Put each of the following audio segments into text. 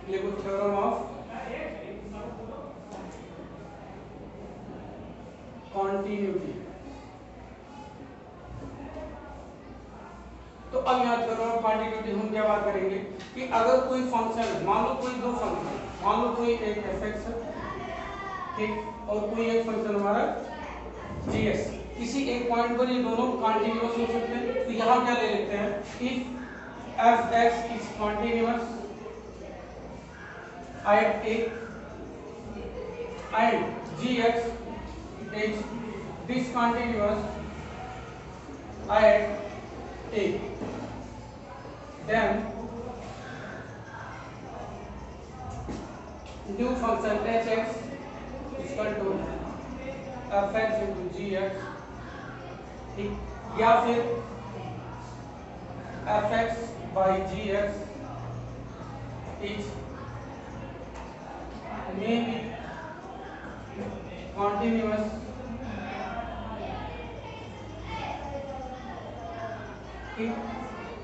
लिखो theorem of continuity. तो अब यहाँ थ्योरम ऑफ कॉन्टिन्यूटी हम क्या बात करेंगे कि अगर कोई फंक्शन है, मान लो कोई दो फंक्शन है, मान लो कोई एक fx है, ठीक, और कोई एक फंक्शन हमारा gx, किसी एक पॉइंट पर ये दोनों कॉन्टिन्यूअस हो सकते हैं। तो यहाँ क्या ले लेते हैं, if fx is continuous at a and gx is discontinuous at a, then new function hx is equal to fx into gx, ठीक, या फिर fx by gx is may be continuous ठीक।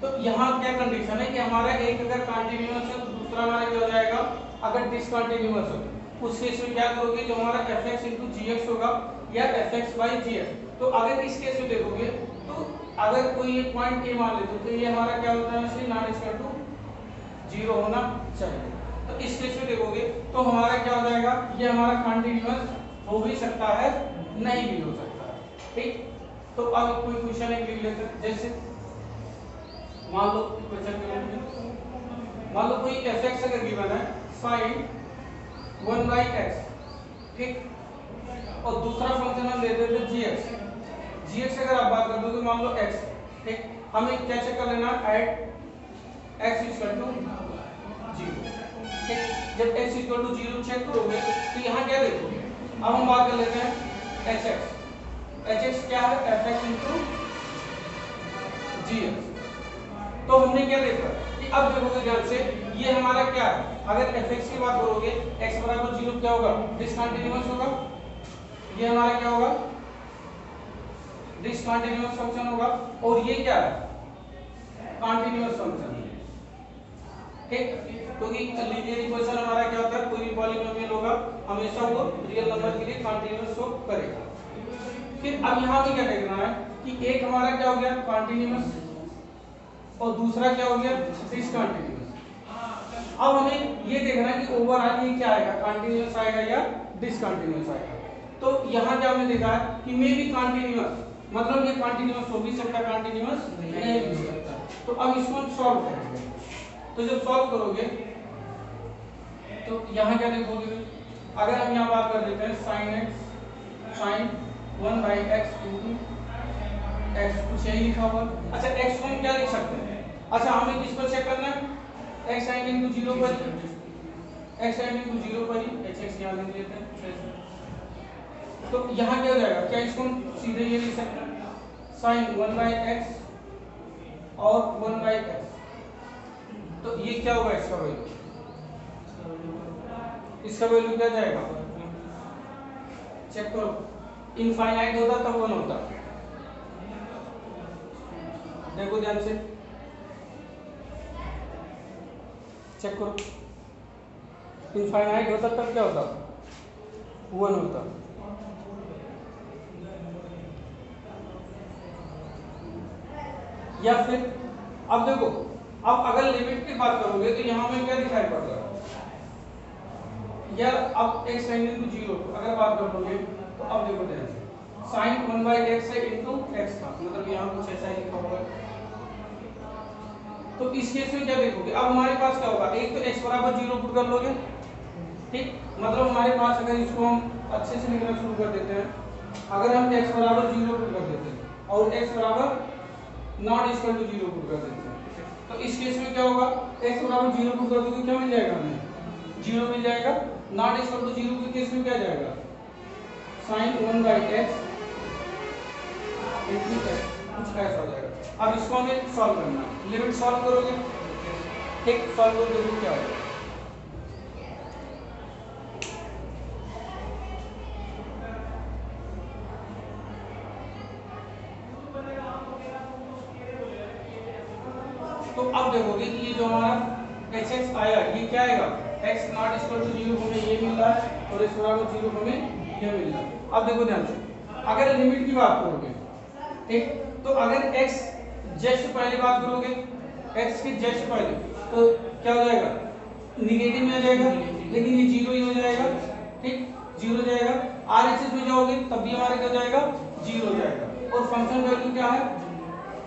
तो यहाँ क्या कंडीशन है कि हमारा एक अगर कंटिन्यूअस है तो दूसरा हमारा क्या हो जाएगा, अगर डिसकंटिन्यूअस हो उस केस में क्या करोगे, जो हमारा fx into gx होगा या fx by gx। तो अगर इस केस में देखोगे तो अगर कोई एक पॉइंट a मान लेते तो ये हमारा क्या होता है, इसलिए नॉट इक्वल टू 0 होना चाहिए। तो इस केस में देखोगे तो हमारा क्या हो जाएगा, ये हमारा कंटिन्यूअस हो भी सकता है, नहीं भी हो सकता है, ठीक। तो अब कोई क्वेश्चन एक लिख लेते हैं, जैसे मान लो क्वेश्चन के मान लो कोई fx अगर गिवन है sin 1/x, ठीक, और दूसरा फंक्शन हम ले देते gx। gx अगर आप बात कर दोगे मान लो x, ठीक, हमें क्या चेक कर लेना एट x इक्वल टू 0, ठीक। जब x इक्वल टू 0 चेक करोगे तो यहाँ क्या देखोगे, अब हम बात कर लेते हैं hx। hx क्या है, fx into gx। तो हमने क्या देखा कि अब देखोगे ध्यान से, ये हमारा क्या है, अगर fx की बात करोगे x बराबर 0 क्या होगा, डिसकंटिन्यूअस होगा, ये हमारा क्या होगा, डिसकंटिन्यूअस फंक्शन होगा, और ये क्या है, कंटिन्यूअस फंक्शन, ठीक। क्योंकि लीनियर इक्वेशन हमारा क्या होता है, कोई भी पॉलीनोमियल होगा हमेशा वो रियल नंबर के लिए कंटिन्यूअस शो करेगा। फिर अब यहाँ पे क्या देखना है कि एक हमारा क्या हो गया कंटिन्यूअस और दूसरा क्या हो गया डिसकंटिन्यूअस। अब हमें ये देखना है कि ओवरऑल ये क्या आएगा, कंटिन्यूअस आएगा या डिसकंटिन्यूअस आएगा। तो यहाँ क्या हमने देखा है कि मे बी कंटिन्यूअस, मतलब ये कंटिन्यूअस हो भी सकता है, कंटिन्यूअस नहीं भी हो सकता। तो अब इसको सॉल्व करेंगे, तो जब सॉल्व करोगे तो यहाँ क्या देखोगे, अगर हम यहाँ बात कर देते हैं sin x sin 1/x into x, कुछ यही लिखा हुआ। अच्छा x को हम क्या लिख सकते हैं, अच्छा हमें किस पर चेक करना है, x sin into 0 पर, x sin into 0 पर ही hx यहाँ लिख लेते हैं। तो यहाँ क्या हो जाएगा, क्या इसको हम सीधे ये लिख सकते हैं sin 1/x और 1/x, तो ये क्या होगा इसका वैल्यू, इसका वैल्यू क्या जाएगा, चेक करो, इनफाइनाइट होता तब 1 होता, देखो ध्यान से चेक करो, इनफाइनाइट होता तब क्या होता, 1 होता। या फिर अब देखो, अब अगर लिमिट की बात करोगे तो यहाँ में क्या दिखाई पड़ रहा है यार, अब x sin into 0 अगर बात कर लोगे तो अब देखो ध्यान से sin 1/x है into x का, मतलब यहाँ कुछ ऐसा ही लिखा होगा। तो इस केस में क्या देखोगे, अब हमारे पास क्या होगा, एक तो x बराबर 0 पुट कर लोगे, ठीक, मतलब हमारे पास अगर इसको हम अच्छे से लिखना शुरू कर देते हैं, अगर हम x बराबर 0 पुट कर देते हैं और x बराबर नॉट इक्वल टू 0 पुट कर देते हैं, तो इस केस में क्या होगा, x बराबर 0 पुट कर दोगे क्या मिल जाएगा, हमें 0 मिल जाएगा। नॉट इक्वल टू 0 के केस में क्या जाएगा, sin 1/x into x, कुछ ऐसा हो जाएगा। अब इसको हमें सॉल्व करना है, लिमिट सॉल्व करोगे, ठीक, सॉल्व कर देखो क्या होगा। तो अब देखोगे कि ये जो हमारा hx आया ये क्या आएगा, x नॉट इक्वल टू 0 हमें ये मिल रहा है और x बराबर 0 हमें ये मिल रहा है। अब देखो ध्यान से, अगर लिमिट की बात करोगे, ठीक, तो अगर x जस्ट पहले बात करोगे, x के जस्ट पहले, तो क्या हो जाएगा, निगेटिव में आ जाएगा, लेकिन ये 0 ही हो जाएगा, ठीक, 0 हो जाएगा। RHS में जाओगे तब भी हमारे क्या हो जाएगा, 0 हो जाएगा। और फंक्शन वैल्यू क्या है,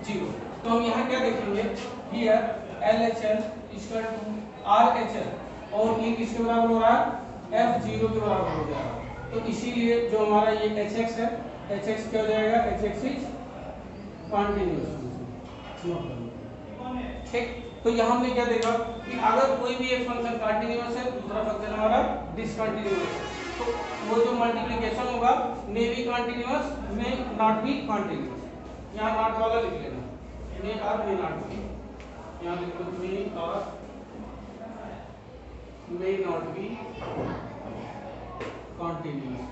0। तो हम यहाँ क्या देखेंगे, here LHS equal to RHS और ये किसके बराबर हो रहा है, F0 के बराबर हो जाएगा। तो इसीलिए जो हमारा ये HX है, HX क्या हो जाएगा, HX इज कंटीन्यूअस, ठीक। तो यहाँ हमने क्या देखा कि अगर कोई भी एक फंक्शन कंटीन्यूअस है, दूसरा फंक्शन हमारा डिसकंटीन्यूअस है, तो वो जो मल्टीप्लिकेशन होगा may be continuous, may not be continuous. यहाँ नॉट वाला लिख लेना, मे और मे नॉट बी, यहाँ लिख लो मे और मे नॉट बी कंटीन्यूअस,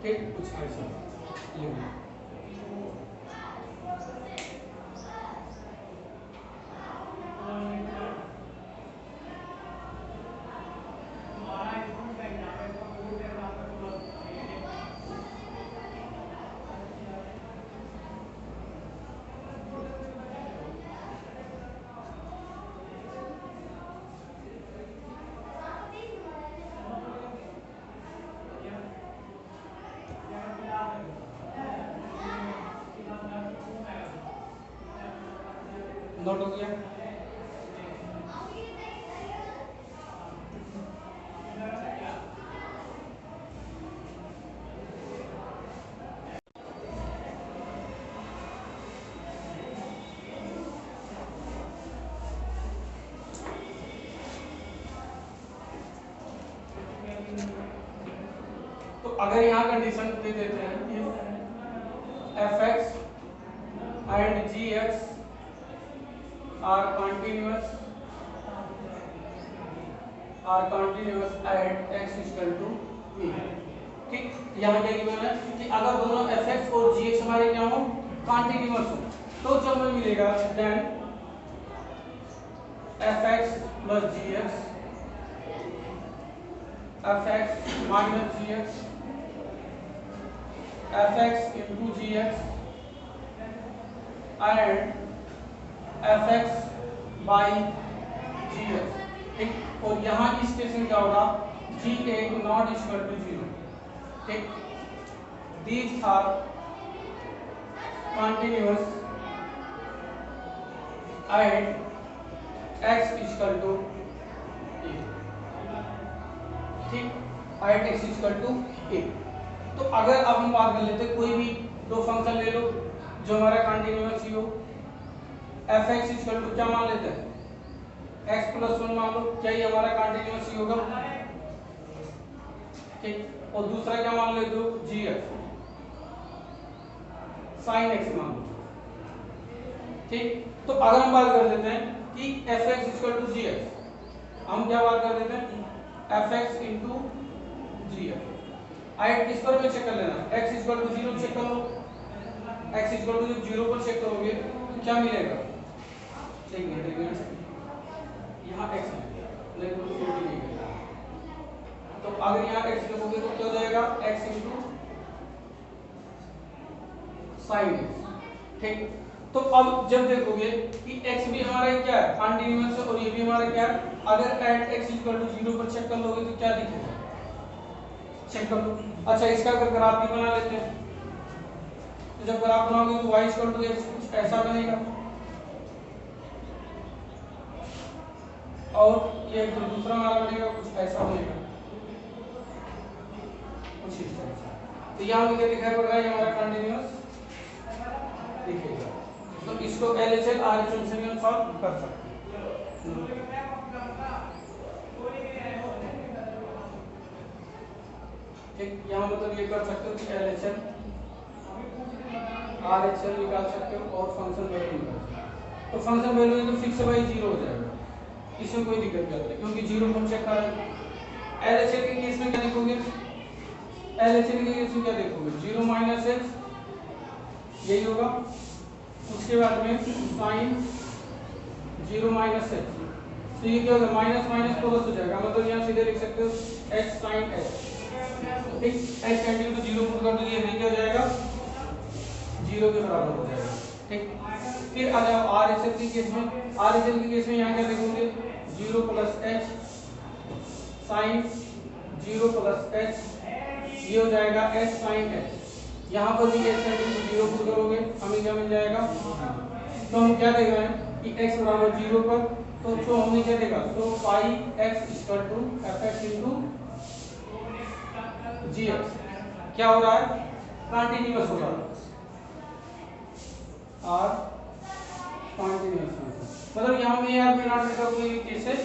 ठीक, कुछ ऐसा लिख लो। नोट हो गया। तो अगर यहाँ कंडीशन दे देते हैं कि fx and gx are continuous at x equal to v, ठीक। यहाँ क्या गिवन है कि अगर दोनों fx और gx हमारे क्या हो, कंटीन्यूअस हो, तो जो हमें मिलेगा then fx plus gx, fx minus gx, fx into gx and fx by gx, ठीक। और यहाँ इस केस में क्या होगा, g a not equal to 0, ठीक। These are continuous at x equal to a, ठीक, at x equal to a। तो अगर अब हम बात कर लेते हैं, कोई भी दो फंक्शन ले लो जो हमारा कंटीन्यूअस ही हो, fx इक्वल टू क्या मान लेते हैं, x प्लस 1 मान लो, क्या ये हमारा कंटीन्यूअस ही होगा, ठीक। और दूसरा क्या मान लेते हो, gx sin x मान लो, ठीक। तो अगर हम बात कर लेते हैं कि fx इक्वल टू gx, हम क्या बात कर देते हैं, fx इंटू gx, आइट किस पर चेक कर लेना, x इक्वल टू 0 चेक कर लो, x इक्वल टू 0 पर चेक करोगे तो क्या मिलेगा, एक मिनट, यहाँ x नहीं तो 40 नहीं मिलेगा। तो अगर यहाँ x लिखोगे तो क्या हो जाएगा, x इंटू साइन x, ठीक। तो अब जब देखोगे कि x भी हमारा क्या है, कंटीन्यूअस है, और ये भी हमारा क्या है, अगर एट x इक्वल टू 0 पर चेक कर लोगे तो क्या दिखेगा, चेक कर लो। अच्छा, इसका अगर ग्राफ भी बना लेते हैं, तो जब ग्राफ बनाओगे तो y इक्वल टू x कुछ ऐसा बनेगा, और ये जो दूसरा हमारा बनेगा कुछ ऐसा बनेगा, कुछ इस तरह से। तो यहाँ मुझे दिखाई पड़ रहा है ये हमारा कंटीन्यूअस दिखेगा। तो इसको LHS RHS से भी हम सॉल्व कर सकते हैं, ठीक। यहाँ मतलब ये कर सकते हो कि LHS RHS निकाल सकते हो और फंक्शन वैल्यू निकाल सकते हो। तो फंक्शन वैल्यू तो फिक्स बाई 0 हो जाएगा, इसमें कोई दिक्कत नहीं है क्योंकि 0 पर चेक कर रहे हैं। LHS के केस में क्या देखोगे, LHS के केस में क्या देखोगे, 0 माइनस x यही होगा, उसके बाद में साइन 0 माइनस x, तो ये क्या होगा, माइनस माइनस प्लस हो जाएगा, मतलब यहाँ सीधे लिख सकते हो x sin x, ठीक। x टेंडिंग टू 0 पुट कर दो, ये क्या हो जाएगा, 0 के बराबर हो जाएगा, ठीक। फिर आ जाओ आर एच एल के केस में, आर एच एल के केस में यहाँ क्या देखोगे, 0 plus H sine 0 plus H, ये हो जाएगा एच साइन एच। यहाँ पर भी एच टेंडिंग टू 0 पुट करोगे, हमें क्या मिल जाएगा, तो हम क्या देख रहे हैं कि x बराबर 0 पर, तो हमने क्या देखा, तो pi x equal to F X into G X, क्या हो रहा है, कंटिन्यूअस हो रहा है, और कंटिन्यूअस, मतलब यहाँ में यार में नॉट का कोई केसेस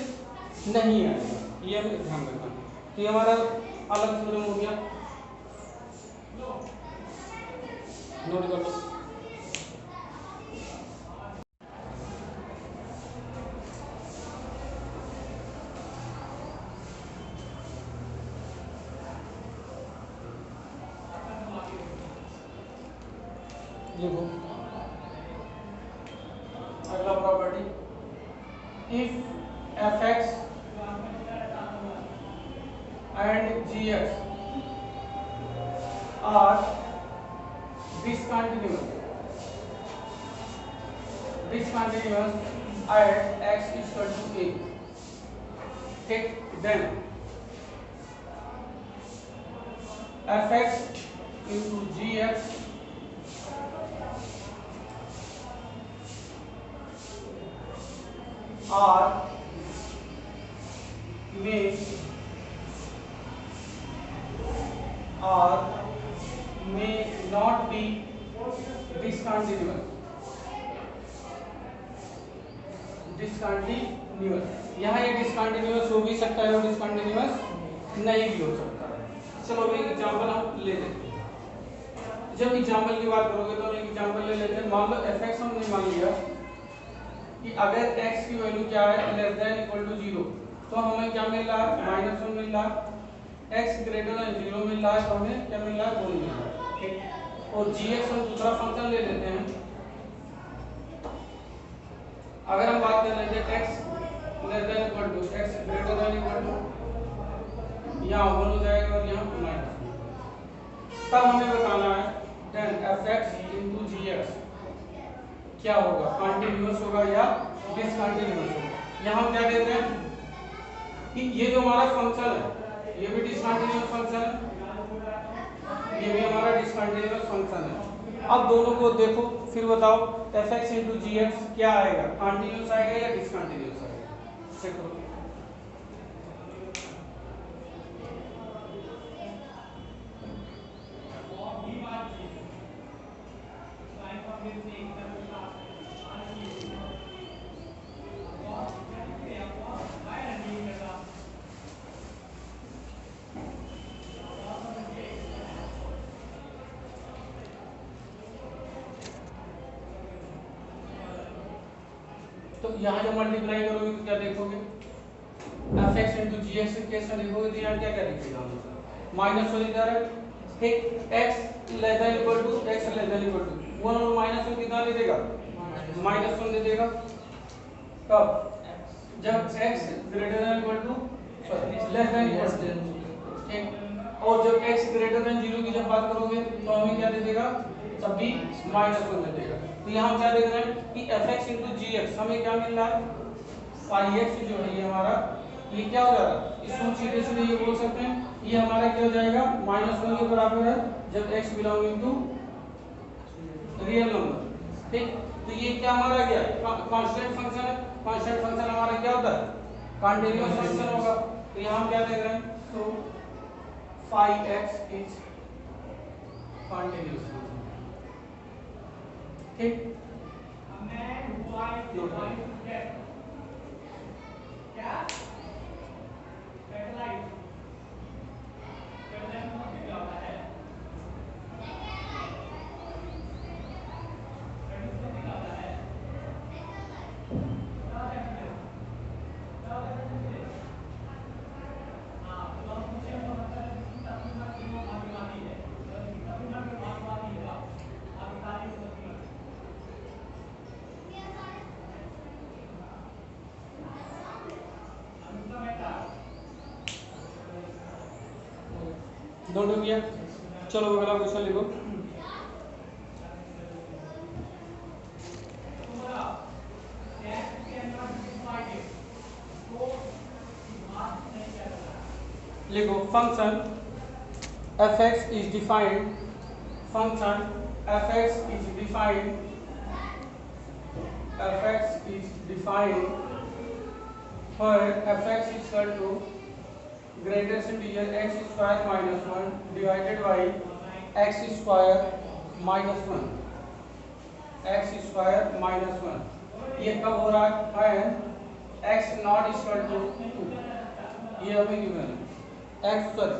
नहीं आएगा, ये हमें ध्यान रखना। तो ये हमारा अलग थ्योरम हो गया, नोट कर लो। देखो अगला property, if F X and G X are discontinuous at x equal to a, ठीक, then f(x) into gx are may not be discontinuous, यहाँ ये डिसकंटिन्यूअस हो भी सकता है और डिसकंटिन्यूअस नहीं भी हो सकता है। चलो अभी एक एग्जांपल हम ले लेते हैं। जब एग्जांपल की बात करोगे तो हम एक एग्जांपल ले लेते हैं। मान लो f(x) हमने मान लिया कि अगर x की वैल्यू क्या है, लेस देन इक्वल टू 0, तो हमें क्या मिल रहा है, -1 मिल रहा है। x ग्रेटर देन 0 मिल रहा है, तो हमें क्या मिल रहा है, 1 मिल रहा है, ठीक। और gx हम दूसरा फंक्शन ले लेते हैं। अगर हम बात कर लेते हैं x less than equal to x greater than equal to, यहाँ 1 हो जाएगा और यहाँ -1, तब हमें बताना है देन f(x) into gx क्या होगा, कंटिन्यूअस होगा या डिसकंटिन्यूअस होगा। यहाँ हम क्या देते हैं कि ये जो हमारा फंक्शन है ये भी डिसकंटिन्यूअस फंक्शन है, ये भी हमारा डिसकंटिन्यूअस फंक्शन है। अब दोनों को देखो फिर बताओ f(x) into gx क्या आएगा, कंटिन्यूअस आएगा या डिसकंटिन्यूअस आएगा, चेक करो। तो यहाँ जब मल्टीप्लाई करोगे तो क्या देखोगे, f(x) into gx के केस में देखोगे तो यहाँ क्या क्या दिखेगा, माइनस हो जाएगा, ठीक। x less than equal to 1 और -1 कितना दे देगा, -1 दे देगा। कब, जब x greater than equal to less than equal to, ठीक। और जब x ग्रेटर देन 0 की जब बात करोगे तो हमें क्या दे देगा, तब भी -1 दे देगा। तो यहाँ क्या देख रहे हैं कि f(x) into gx हमें क्या मिल रहा है, पाई x जो है ये हमारा, ये क्या हो जाएगा, इसको सीधे सीधे ये बोल सकते हैं ये हमारा क्या हो जाएगा, -1 के बराबर है जब x belonging to real number, ठीक। तो ये क्या हमारा क्या है, कांस्टेंट फंक्शन है। कांस्टेंट फंक्शन हमारा क्या होता है, कंटीन्यूअस फंक्शन होगा। तो यहाँ हम क्या देख रहे हैं, तो फाई x इज कंटीन्यूअस, ठीक। नोट हो गया। चलो अगला क्वेश्चन लिखो। लिखो function f(x) is defined, function f(x) is defined, f(x) is defined for f(x) is equal to greatest integer x square minus 1 divided by x square minus 1, x square minus 1। ये कब हो रहा है? x नॉट इक्वल टू 2, ये हमें given है। x sorry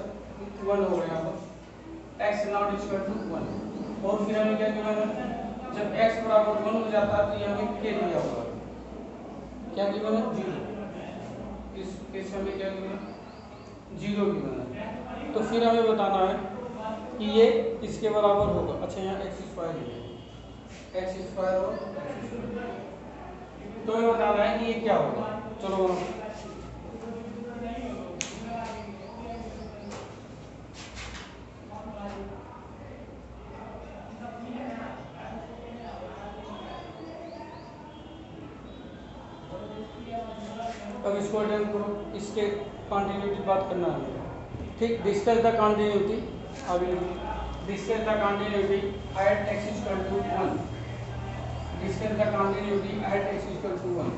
1 हो गया, x नॉट इक्वल टू 1। और फिर हमें क्या गिवन है? जब x बराबर 1 हो जाता है तो ये हमें क्या दिया होगा? क्या गिवन है? 0। इस केस में क्या गिवन है? 0 गिवन है। तो फिर हमें बताना है कि ये इसके बराबर होगा। अच्छा यहाँ एक्स स्क्वायर है, एक्स स्क्वायर और तो हमें बताना है कि ये क्या होगा। चलो अब इसको अटेंड करो, इसके कॉन्टिन्यूटी बात करना है। ठीक, डिस्कस द कॉन्टिन्यूटी। अभी discuss the continuity at x equal to 1, discuss the continuity at x equal to 1।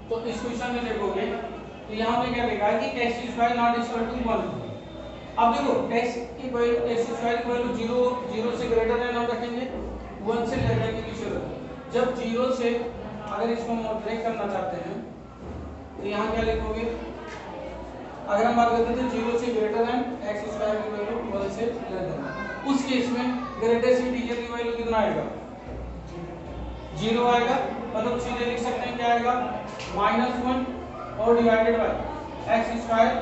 तो इस क्वेश्चन में देखोगे तो यहाँ पे क्या लिखा है कि x square not equal to 1। अब देखो x की वैल्यू, x स्क्वायर की वैल्यू 0 से ग्रेटर देन हम रखेंगे, 1 से लेस देन की जरूरत। जब 0 से अगर इसको मॉडिफाई करना चाहते हैं तो यहाँ क्या लिखोगे? अगर हम बात करते थे 0 से ग्रेटर देन x स्क्वायर की वैल्यू 1 से लेस देन, उस केस में ग्रेटेस्ट इंटीजर की वैल्यू कितना आएगा? 0 आएगा। मतलब सीधे लिख सकते हैं क्या आएगा? -1 और डिवाइडेड बाय एक्स स्क्वायर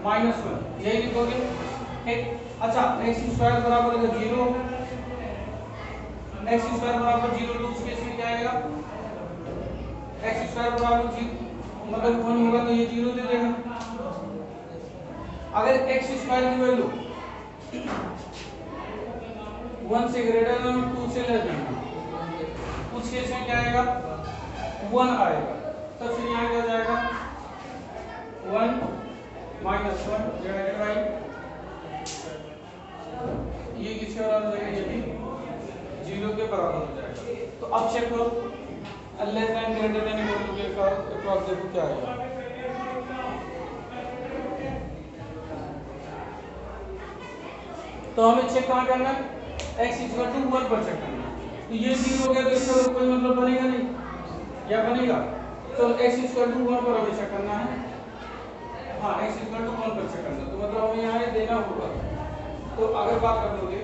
-1, यही लिखोगे। ठीक, अच्छा एक्स स्क्वायर बराबर होगा 0, एक्स स्क्वायर बराबर 0 तो उस केस में क्या आएगा? एक्स स्क्वायर बराबर 0 मतलब 1 होगा तो ये 0 दे देगा। अगर एक्स स्क्वायर की वैल्यू 1 से ग्रेटर देन 2 से लेस देन, उस केस में क्या आएगा? 1 आएगा। तो फिर यहाँ क्या जाएगा? 1 -1 डिवाइडेड बाई ये किसके बराबर हो जाएगा? ये भी 0 के बराबर हो जाएगा। तो अब चेक करो less than greater than equal to का अप्रॉक्स देखो क्या आएगा। तो हमें चेक कहाँ करना है? x इक्वल टू 1 पर चेक करना है। तो ये 0 हो गया तो इसका कोई मतलब बनेगा नहीं, या बनेगा? तो x इक्वल टू 1 पर हमें चेक करना है। हाँ, x इक्वल टू 1 पर चेक करना है, तो मतलब हमें यहाँ ये देना होगा। तो अगर बात कर लोगे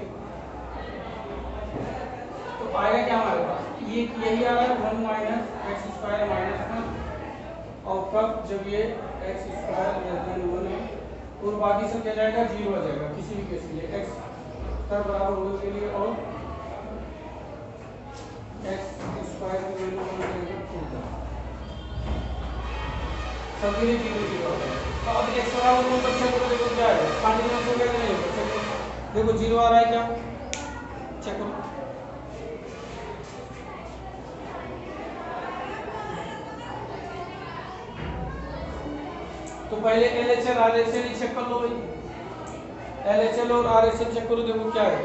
तो आएगा क्या हमारे पास? ये यही आ रहा है 1 माइनस एक्स स्क्वायर माइनस 1, और कब? जब ये एक्स स्क्वायर लेस देन 1 है, और बाकी सब क्या जाएगा? 0 आ जाएगा किसी भी केस के लिए, एक्स का बराबर होने के लिए, और एक्स स्क्वायर की वैल्यू होना चाहिए 2 सबके लिए 0 है। तो अब एक्स बराबर 1 पर चेक करो, देखो क्या है? कॉन्टिन्यूअस हो गया कि नहीं होगा? चेक करो, देखो 0 आ रहा है क्या? चेक करो। तो पहले LHL RHL ही चेक कर लो भाई, LHL और RHL चेक करो, देखो क्या है।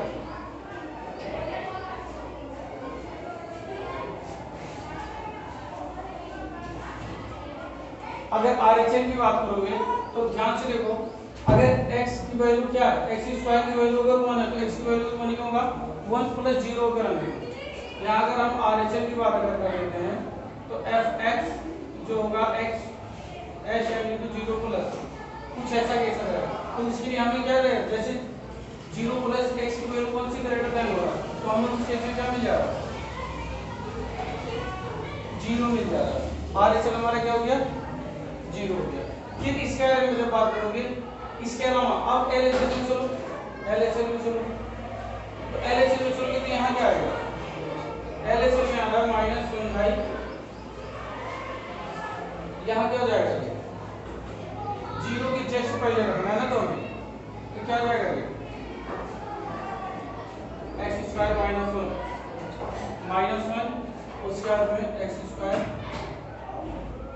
अगर RHL की बात करोगे तो ध्यान से देखो, अगर x की वैल्यू क्या है? x स्क्वायर की वैल्यू अगर 1 है तो x की वैल्यू 1 ही होगा, 1 + 0 करेंगे। यहाँ अगर हम RHL की बात अगर कर लेते हैं तो fx जो होगा x H M into zero plus कुछ ऐसा कैसा है। तो इसके लिए हमें क्या है, जैसे जीरो प्लस एक्स की वैल्यू कौन सी ग्रेटर देन होगा, तो हमें उस केस में क्या मिल जाएगा, जीरो मिल जाएगा। आर एच एल हमारा क्या हो गया, जीरो हो गया। फिर इसके बारे में जब बात करोगे, इसके अलावा अब एल एच एल में चलो, एल एच एल में चलो, तो एल एच एल में चलोगे तो यहाँ क्या आएगा, एल एच एल में आ रहा है माइनस वन बाई, यहाँ क्या हो जाएगा, जीरो की जस्ट पहले रखना है ना, तो हमें तो क्या जाएगा ये एक्स स्क्वायर माइनस वन उसके बाद में एक्स स्क्वायर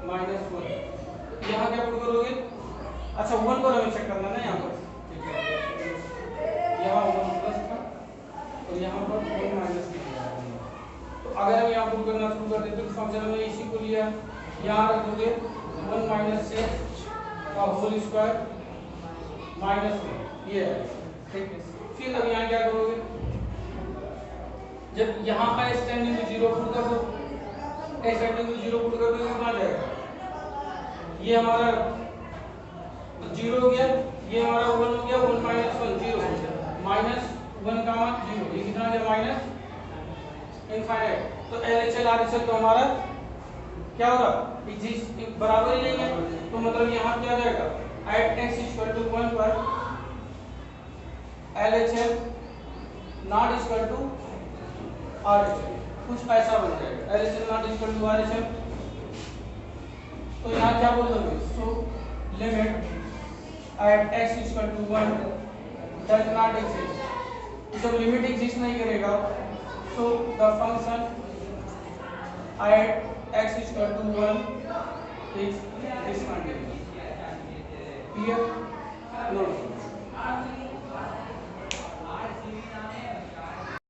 माइनस वन, यहाँ क्या पुट करोगे, अच्छा वन पर हमें चेक करना है ना, यहाँ पर यहाँ वन प्लस था और यहाँ पर वन माइनस का, तो अगर हम यहाँ पुट करना शुरू कर देते तो फंक्शन में इसी को लिया, यहाँ रख दोगे वन माइनस एक्स का होल स्क्वायर माइनस वन, ये है ठीक है। फिर अब यहाँ क्या करोगे, जब यहाँ का S tending to zero put कर दो, S tending to zero put कर दो कितना आ जाएगा, ये हमारा जीरो हो गया, ये हमारा वन हो गया, one minus one zero minus one का जीरो, ये कितना आ गया माइनस इनफाइनाइट। तो L H L R H L तो हमारा क्या होगा, बराबर ही नहीं है, तो मतलब यहाँ क्या जाएगा, at x equal to one पर L H L not equal to R H L, कुछ ऐसा बन जाएगा, L H L not equal to R H L. तो यहाँ क्या बोल दोगे, so limit at x equal to one does not exist, जब लिमिट एग्जिस्ट नहीं करेगा so the function at x equal to one is discontinuous. Clear? No